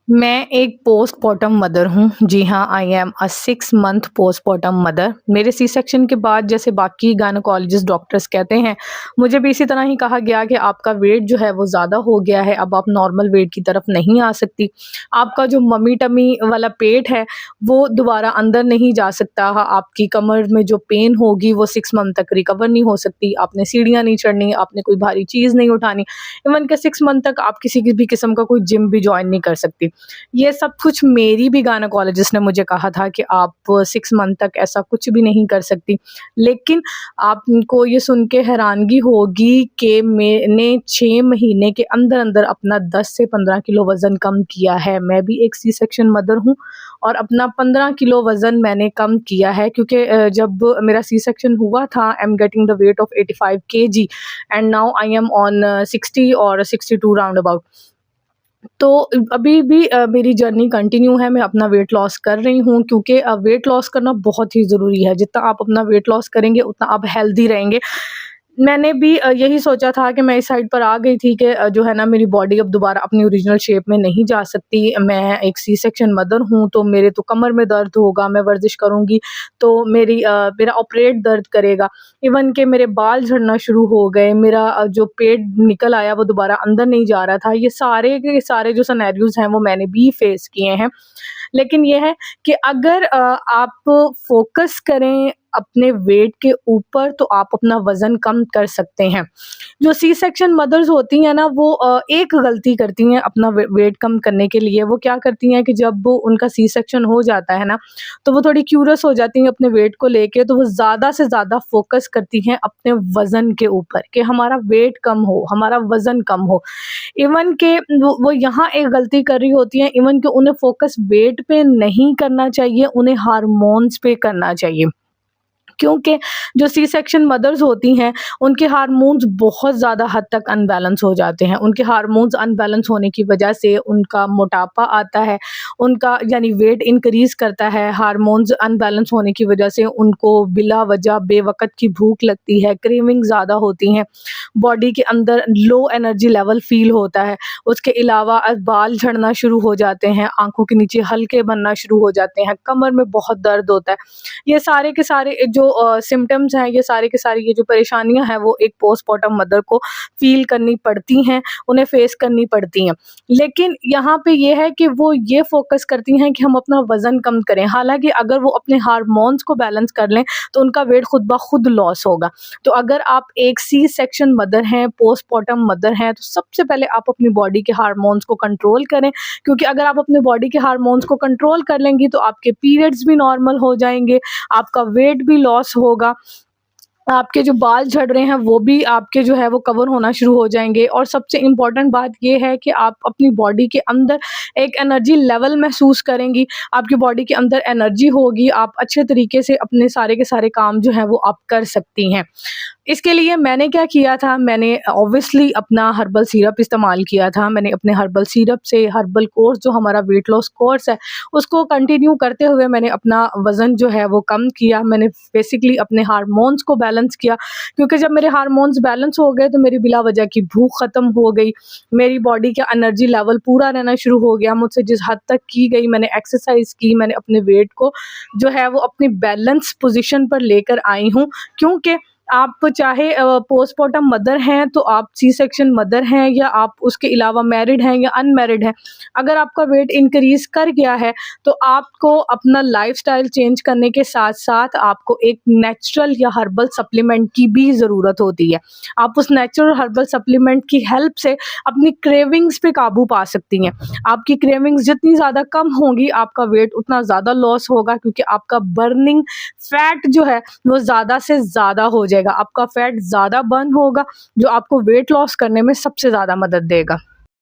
मैं एक postpartum mother हूँ। जी हाँ, I am a 6 month postpartum mother. मेरे सी सेक्शन के बाद जैसे बाकी गायनेकोलॉजिस्ट डॉक्टर्स कहते हैं, मुझे भी इसी तरह ही कहा गया कि आपका वेट जो है वो ज़्यादा हो गया है, अब आप नॉर्मल वेट की तरफ नहीं आ सकती। आपका जो मम्मी-टमी वाला पेट है, वो दोबारा अंदर नहीं जा सकता। आपकी कमर में जो पेन होगी वो 6 मंथ तक रिकवर नहीं हो सकती। आपने सीढ़ियाँ नहीं चढ़नी, आपने कोई भारी चीज़ नहीं उठानी। इवन के 6 मंथ तक आप किसी की भी किस्म का कोई जिम भी जॉइन नहीं कर सकती। ये सब कुछ मेरी भी गायनेकोलॉजिस्ट ने मुझे कहा था कि आप 6 मंथ तक ऐसा कुछ भी नहीं कर सकती। लेकिन आपको ये सुन के हैरानगी होगी कि मैंने 6 महीने के अंदर-अंदर अपना 10 से 15 किलो वज़न कम किया है। मैं भी एक सी सेक्शन मदर हूँ और अपना 15 किलो वज़न मैंने कम किया है क्योंकि जब मेरा सी सेक्शन हुआ था, I am getting the weight of 85 KG and now I am on 60 और 62 राउंड अबाउट। तो अभी भी मेरी जर्नी कंटिन्यू है, मैं अपना वेट लॉस कर रही हूँ क्योंकि वेट लॉस करना बहुत ही ज़रूरी है। जितना आप अपना वेट लॉस करेंगे उतना आप हेल्दी रहेंगे। मैंने भी यही सोचा था कि मैं इस साइड पर आ गई थी कि जो है ना मेरी बॉडी अब दोबारा अपनी ओरिजिनल शेप में नहीं जा सकती। मैं एक सी सेक्शन मदर हूँ तो मेरे तो कमर में दर्द होगा, मैं वर्जिश करूँगी तो मेरा ऑपरेट दर्द करेगा। इवन के मेरे बाल झड़ना शुरू हो गए, मेरा जो पेट निकल आया वो दोबारा अंदर नहीं जा रहा था। ये सारे के सारे जो सिनेरियोज़ हैं वो मैंने भी फेस किए हैं। लेकिन ये है कि अगर आप फ़ोकस करें अपने वेट के ऊपर तो आप अपना वज़न कम कर सकते हैं। जो सी सेक्शन मदर्स होती हैं ना वो एक गलती करती हैं अपना वेट कम करने के लिए। वो क्या करती हैं कि जब वो उनका सी सेक्शन हो जाता है ना, तो वो थोड़ी क्यूरियस हो जाती हैं अपने वेट को लेके, तो वो ज़्यादा से ज़्यादा फ़ोकस करती हैं अपने वज़न के ऊपर कि हमारा वेट कम हो, हमारा वज़न कम हो। इवन के वो यहाँ एक गलती कर रही होती हैं, इवन कि उन्हें फ़ोकस वेट पे नहीं करना चाहिए, उन्हें हार्मोन्स पे करना चाहिए। क्योंकि जो सी सेक्शन मदर्स होती हैं, उनके हार्मोन्स बहुत ज़्यादा हद तक अनबैलेंस हो जाते हैं। उनके हार्मोन्स अनबैलेंस होने की वजह से उनका मोटापा आता है, उनका यानी वेट इंक्रीज़ करता है। हार्मोन्स अनबैलेंस होने की वजह से उनको बिला वजह बेवक़्त की भूख लगती है, क्रेविंग ज़्यादा होती हैं, बॉडी के अंदर लो एनर्जी लेवल फ़ील होता है। उसके अलावा बाल झड़ना शुरू हो जाते हैं, आँखों के नीचे हल्के बनना शुरू हो जाते हैं, कमर में बहुत दर्द होता है। ये सारे के सारे जो सिम्पटम्स हैं, ये सारे के सारे ये जो परेशानियाँ हैं वो एक पोस्टपार्टम मदर को फ़ील करनी पड़ती हैं, उन्हें फ़ेस करनी पड़ती हैं। लेकिन यहाँ पे ये है कि वो ये फ़ोकस करती हैं कि हम अपना वज़न कम करें। हालाँकि अगर वो अपने हार्मोन्स को बैलेंस कर लें तो उनका वेट खुद ब खुद लॉस होगा। तो अगर आप एक सी सेक्शन मदर हैं, पोस्टपार्टम मदर हैं, तो सबसे पहले आप अपनी बॉडी के हार्मोन्स को कंट्रोल करें, क्योंकि अगर आप अपने बॉडी के हार्मोन्स को कंट्रोल कर लेंगी तो आपके पीरियड्स भी नॉर्मल हो जाएँगे, आपका वेट भी लॉस होगा, आपके जो बाल झड़ रहे हैं वो भी आपके जो है वो कवर होना शुरू हो जाएँगे। और सबसे इम्पोर्टेंट बात ये है कि आप अपनी बॉडी के अंदर एक एनर्जी लेवल महसूस करेंगी, आपकी बॉडी के अंदर एनर्जी होगी, आप अच्छे तरीके से अपने सारे के सारे काम जो हैं वो आप कर सकती हैं। इसके लिए मैंने क्या किया था, मैंने ऑब्वियसली अपना हर्बल सिरप इस्तेमाल किया था। मैंने अपने हर्बल सिरप से हर्बल कोर्स जो हमारा वेट लॉस कोर्स है, उसको कंटिन्यू करते हुए मैंने अपना वज़न जो है वो कम किया। मैंने बेसिकली अपने हार्मोन्स को बैलेंस किया, क्योंकि जब मेरे हार्मोन्स बैलेंस हो गए तो मेरी बिला वजह की भूख ख़त्म हो गई। मेरी बॉडी का एनर्जी लेवल पूरा रहना शुरू हो गया। मुझसे जिस हद तक की गई मैंने एक्सरसाइज़ की, मैंने अपने वेट को जो है वो अपनी बैलेंस पोज़ीशन पर लेकर आई हूँ। क्योंकि आप चाहे पोस्टपार्टम मदर हैं, तो आप सी सेक्शन मदर हैं, या आप उसके अलावा मैरिड हैं या अनमैरिड हैं, अगर आपका वेट इंक्रीज़ कर गया है तो आपको अपना लाइफ़स्टाइल चेंज करने के साथ-साथ आपको एक नेचुरल या हर्बल सप्लीमेंट की भी ज़रूरत होती है। आप उस नेचुरल हर्बल सप्लीमेंट की हेल्प से अपनी क्रेविंग्स पे काबू पा सकती हैं। आपकी क्रेविंग्स जितनी ज़्यादा कम होंगी, आपका वेट उतना ज़्यादा लॉस होगा, क्योंकि आपका बर्निंग फैट जो है वो ज़्यादा से ज़्यादा हो जाएगा। आपका फैट ज़्यादा बर्न होगा, जो आपको वेट लॉस करने में सबसे ज़्यादा मदद देगा।